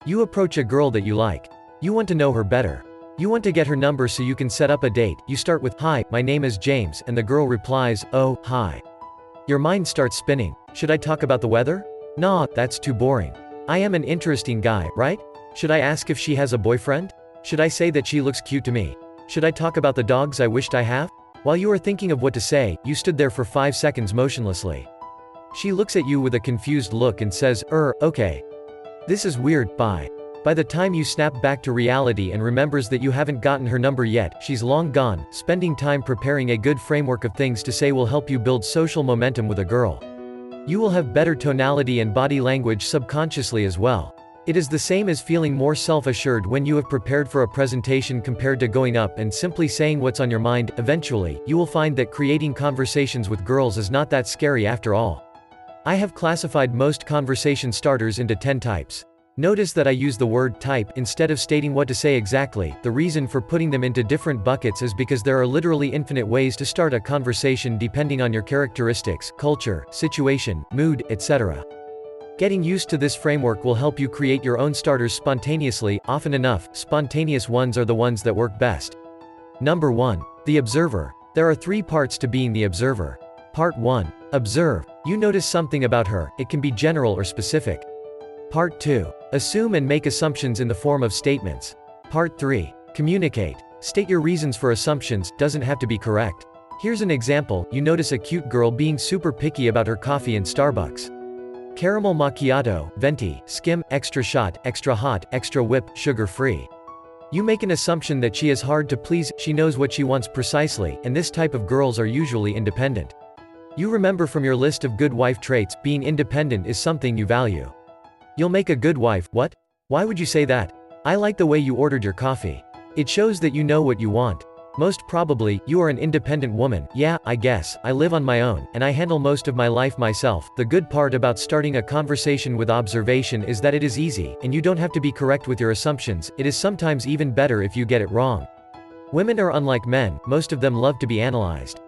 You approach a girl that you like. You want to know her better. You want to get her number so you can set up a date. You start with, "Hi, my name is James," and the girl replies, "Oh, hi." Your mind starts spinning. Should I talk about the weather? Nah, that's too boring. I am an interesting guy, right? Should I ask if she has a boyfriend? Should I say that she looks cute to me? Should I talk about the dogs I wished I have? While you are thinking of what to say, you stood there for 5 seconds motionlessly. She looks at you with a confused look and says, okay. This is weird, bye. By the time you snap back to reality and remembers that you haven't gotten her number yet, she's long gone. Spending time preparing a good framework of things to say will help you build social momentum with a girl. You will have better tonality and body language subconsciously as well. It is the same as feeling more self-assured when you have prepared for a presentation compared to going up and simply saying what's on your mind. Eventually, you will find that creating conversations with girls is not that scary after all. I have classified most conversation starters into 10 types. Notice that I use the word type instead of stating what to say exactly. The reason for putting them into different buckets is because there are literally infinite ways to start a conversation depending on your characteristics, culture, situation, mood, etc. Getting used to this framework will help you create your own starters spontaneously. Often enough, spontaneous ones are the ones that work best. Number 1. The observer. There are 3 parts to being the observer. Part 1. Observe. You notice something about her, it can be general or specific. Part 2. Assume and make assumptions in the form of statements. Part 3. Communicate. State your reasons for assumptions, doesn't have to be correct. Here's an example. You notice a cute girl being super picky about her coffee in Starbucks. Caramel macchiato, venti, skim, extra shot, extra hot, extra whip, sugar-free. You make an assumption that she is hard to please, she knows what she wants precisely, and this type of girls are usually independent. You remember from your list of good wife traits, being independent is something you value. You'll make a good wife. What? Why would you say that? I like the way you ordered your coffee. It shows that you know what you want. Most probably, you are an independent woman. Yeah, I guess, I live on my own, and I handle most of my life myself. The good part about starting a conversation with observation is that it is easy, and you don't have to be correct with your assumptions. It is sometimes even better if you get it wrong. Women are unlike men, most of them love to be analyzed.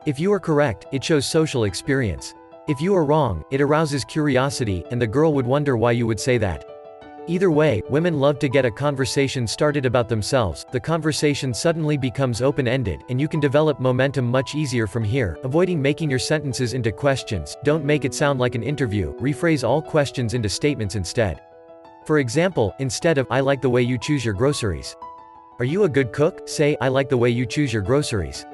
If you are correct, it shows social experience. If you are wrong, it arouses curiosity, and the girl would wonder why you would say that. Either way, women love to get a conversation started about themselves. The conversation suddenly becomes open-ended, and you can develop momentum much easier from here. Avoiding making your sentences into questions. Don't make it sound like an interview. Rephrase all questions into statements instead. For example, instead of, "I like the way you choose your groceries." "Are you a good cook?" Say, "I like the way you choose your groceries."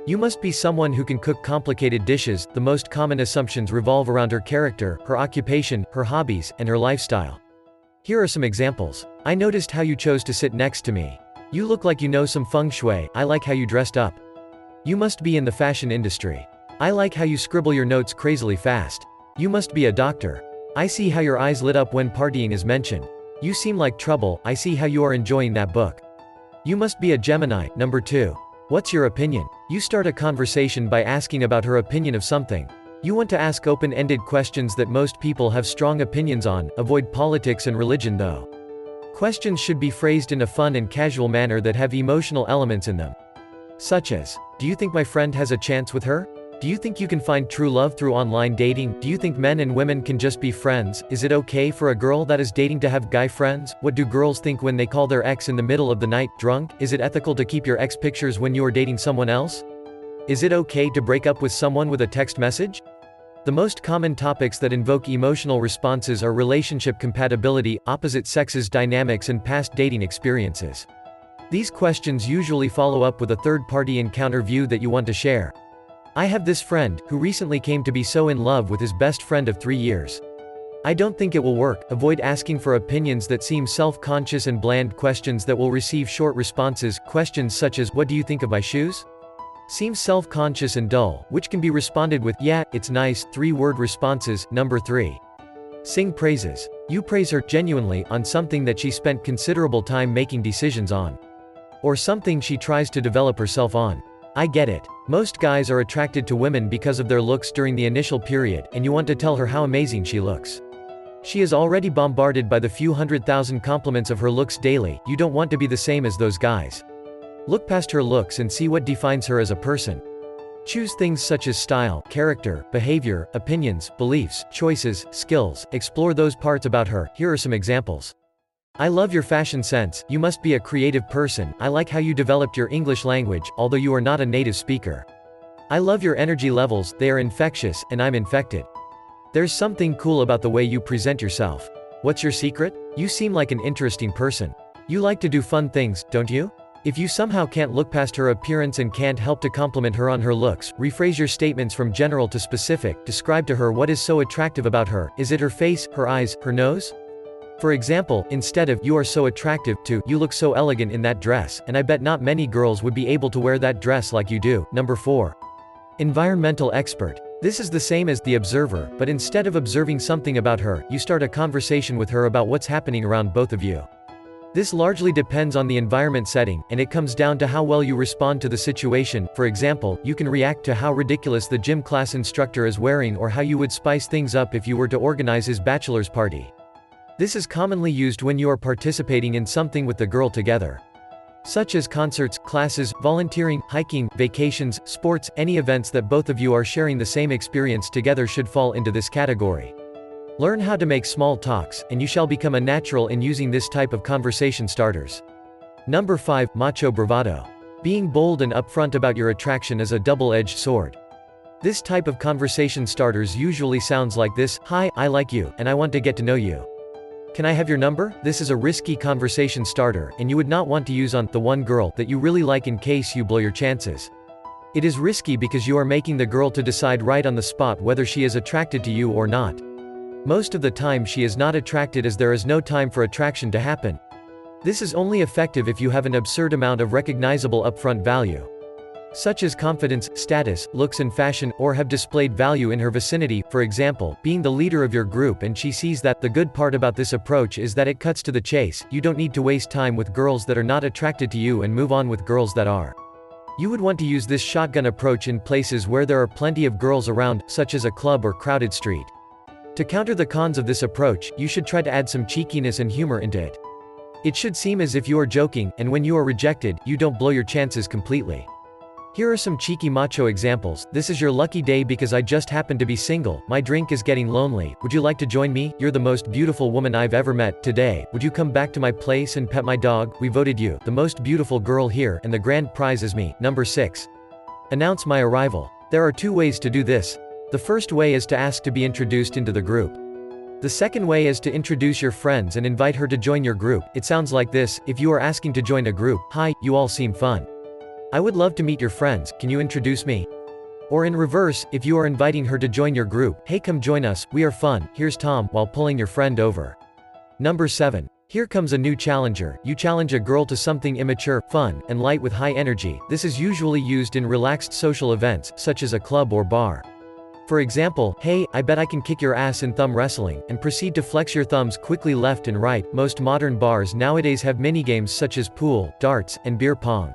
You must be someone who can cook complicated dishes. The most common assumptions revolve around her character, her occupation, her hobbies, and her lifestyle. Here are some examples. "I noticed how you chose to sit next to me. You look like you know some feng shui. I like how you dressed up. You must be in the fashion industry. I like how you scribble your notes crazily fast. You must be a doctor. I see how your eyes lit up when partying is mentioned. You seem like trouble. I see how you are enjoying that book. You must be a Gemini." Number 2. What's your opinion? You start a conversation by asking about her opinion of something. You want to ask open-ended questions that most people have strong opinions on. Avoid politics and religion though. Questions should be phrased in a fun and casual manner that have emotional elements in them. Such as, "Do you think my friend has a chance with her? Do you think you can find true love through online dating? Do you think men and women can just be friends? Is it okay for a girl that is dating to have guy friends? What do girls think when they call their ex in the middle of the night, drunk? Is it ethical to keep your ex pictures when you are dating someone else? Is it okay to break up with someone with a text message?" The most common topics that invoke emotional responses are relationship compatibility, opposite sexes dynamics, and past dating experiences. These questions usually follow up with a third-party encounter view that you want to share. "I have this friend, who recently came to be so in love with his best friend of 3 years. I don't think it will work." Avoid asking for opinions that seem self-conscious and bland. Questions that will receive short responses. Questions such as, "What do you think of my shoes?" seems self-conscious and dull, which can be responded with, "Yeah, it's nice." 3-word responses. Number 3. Sing praises. You praise her, genuinely, on something that she spent considerable time making decisions on. Or something she tries to develop herself on. I get it. Most guys are attracted to women because of their looks during the initial period, and you want to tell her how amazing she looks. She is already bombarded by the few 100,000 compliments of her looks daily. You don't want to be the same as those guys. Look past her looks and see what defines her as a person. Choose things such as style, character, behavior, opinions, beliefs, choices, skills. Explore those parts about her. Here are some examples. I love your fashion sense, you must be a creative person, I like how you developed your English language, although you are not a native speaker. I love your energy levels, they are infectious, and I'm infected. There's something cool about the way you present yourself. What's your secret? You seem like an interesting person. You like to do fun things, don't you? If you somehow can't look past her appearance and can't help to compliment her on her looks, rephrase your statements from general to specific, describe to her what is so attractive about her, is it her face, her eyes, her nose? For example, instead of, you are so attractive, to, you look so elegant in that dress, and I bet not many girls would be able to wear that dress like you do. Number 4. Environmental expert. This is the same as the observer, but instead of observing something about her, you start a conversation with her about what's happening around both of you. This largely depends on the environment setting, and it comes down to how well you respond to the situation. For example, you can react to how ridiculous the gym class instructor is wearing or how you would spice things up if you were to organize his bachelor's party. This is commonly used when you are participating in something with the girl together, such as concerts, classes, volunteering, hiking, vacations, sports. Any events that both of you are sharing the same experience together should fall into this category. Learn how to make small talks, and you shall become a natural in using this type of conversation starters. Number 5. Macho bravado. Being bold and upfront about your attraction is a double-edged sword. This type of conversation starters usually sounds like this: "Hi, I like you, and I want to get to know you. Can I have your number?" This is a risky conversation starter, and you would not want to use on the one girl that you really like in case you blow your chances. It is risky because you are making the girl to decide right on the spot whether she is attracted to you or not. Most of the time she is not attracted, as there is no time for attraction to happen. This is only effective if you have an absurd amount of recognizable upfront value, such as confidence, status, looks and fashion, or have displayed value in her vicinity. For example, being the leader of your group and she sees that. The good part about this approach is that it cuts to the chase. You don't need to waste time with girls that are not attracted to you and move on with girls that are. You would want to use this shotgun approach in places where there are plenty of girls around, such as a club or crowded street. To counter the cons of this approach, you should try to add some cheekiness and humor into it. It should seem as if you are joking, and when you are rejected, you don't blow your chances completely. Here are some cheeky macho examples. "This is your lucky day because I just happen to be single. My drink is getting lonely. Would you like to join me? You're the most beautiful woman I've ever met. Today, would you come back to my place and pet my dog? We voted you the most beautiful girl here, and the grand prize is me." Number 6. Announce my arrival. There are 2 ways to do this. The first way is to ask to be introduced into the group. The second way is to introduce your friends and invite her to join your group. It sounds like this: if you are asking to join a group, "Hi, you all seem fun. I would love to meet your friends, can you introduce me?" Or in reverse, if you are inviting her to join your group, "Hey, come join us, we are fun, here's Tom," while pulling your friend over. Number 7. Here comes a new challenger. You challenge a girl to something immature, fun, and light with high energy. This is usually used in relaxed social events, such as a club or bar. For example, "Hey, I bet I can kick your ass in thumb wrestling," and proceed to flex your thumbs quickly left and right. Most modern bars nowadays have minigames such as pool, darts, and beer pong.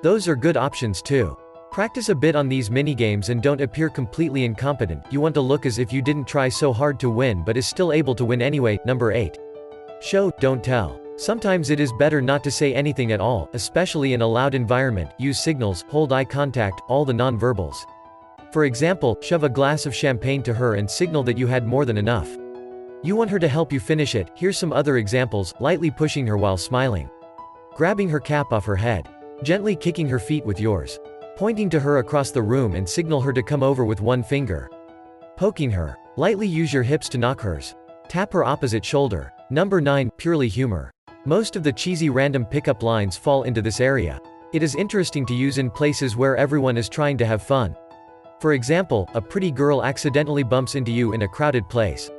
Those are good options too. Practice a bit on these minigames and don't appear completely incompetent. You want to look as if you didn't try so hard to win but is still able to win anyway. Number 8. Show, don't tell. Sometimes it is better not to say anything at all, especially in a loud environment. Use signals, hold eye contact, all the non-verbals. For example, shove a glass of champagne to her and signal that you had more than enough. You want her to help you finish it. Here's some other examples: lightly pushing her while smiling, grabbing her cap off her head, gently kicking her feet with yours, pointing to her across the room and signal her to come over with one finger, poking her, lightly use your hips to knock hers, tap her opposite shoulder. Number 9. Purely humor. Most of the cheesy random pickup lines fall into this area. It is interesting to use in places where everyone is trying to have fun. For example, a pretty girl accidentally bumps into you in a crowded place.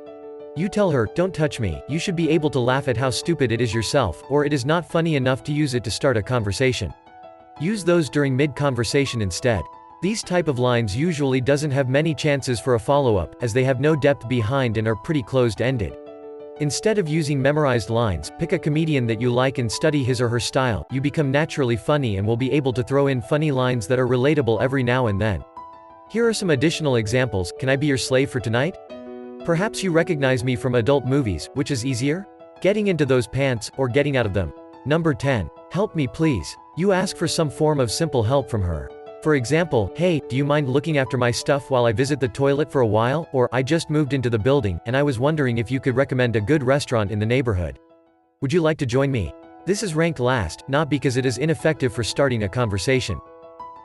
You tell her, "Don't touch me." You should be able to laugh at how stupid it is yourself, or it is not funny enough to use it to start a conversation. Use those during mid-conversation instead. These type of lines usually doesn't have many chances for a follow-up, as they have no depth behind and are pretty closed-ended. Instead of using memorized lines, pick a comedian that you like and study his or her style. You become naturally funny and will be able to throw in funny lines that are relatable every now and then. Here are some additional examples. "Can I be your slave for tonight? Perhaps you recognize me from adult movies. Which is easier? Getting into those pants, or getting out of them?" Number 10. Help me please. You ask for some form of simple help from her. For example, "Hey, do you mind looking after my stuff while I visit the toilet for a while?" Or, "I just moved into the building, and I was wondering if you could recommend a good restaurant in the neighborhood." Would you like to join me? This is ranked last, not because it is ineffective for starting a conversation.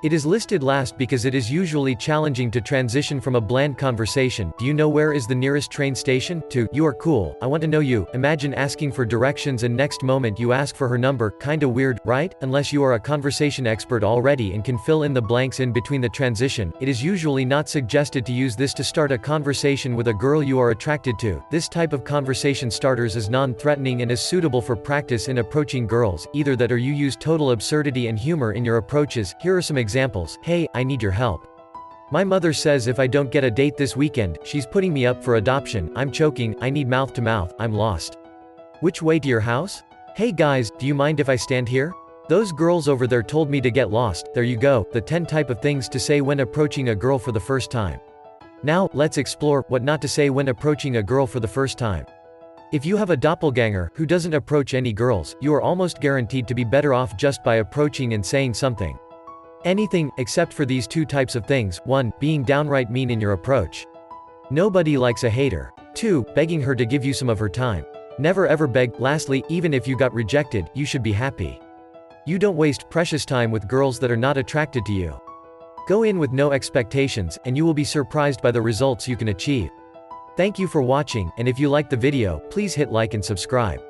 It is listed last because it is usually challenging to transition from a bland conversation. Do you know where is the nearest train station? To, you are cool, I want to know you. Imagine asking for directions and next moment you ask for her number. Kinda weird, right? Unless you are a conversation expert already and can fill in the blanks in between the transition. It is usually not suggested to use this to start a conversation with a girl you are attracted to. This type of conversation starters is non-threatening and is suitable for practice in approaching girls, either that or you use total absurdity and humor in your approaches. Here are some examples. Hey, I need your help. My mother says if I don't get a date this weekend, she's putting me up for adoption. I'm choking, I need mouth to mouth, I'm lost. Which way to your house? Hey guys, do you mind if I stand here? Those girls over there told me to get lost. There you go, the 10 type of things to say when approaching a girl for the first time. Now, let's explore what not to say when approaching a girl for the first time. If you have a doppelganger who doesn't approach any girls, you are almost guaranteed to be better off just by approaching and saying something. Anything, except for these 2 types of things. 1. Being downright mean in your approach. Nobody likes a hater. 2. Begging her to give you some of her time. Never ever beg. Lastly, even if you got rejected, you should be happy. You don't waste precious time with girls that are not attracted to you. Go in with no expectations, and you will be surprised by the results you can achieve. Thank you for watching, and if you liked the video, please hit like and subscribe.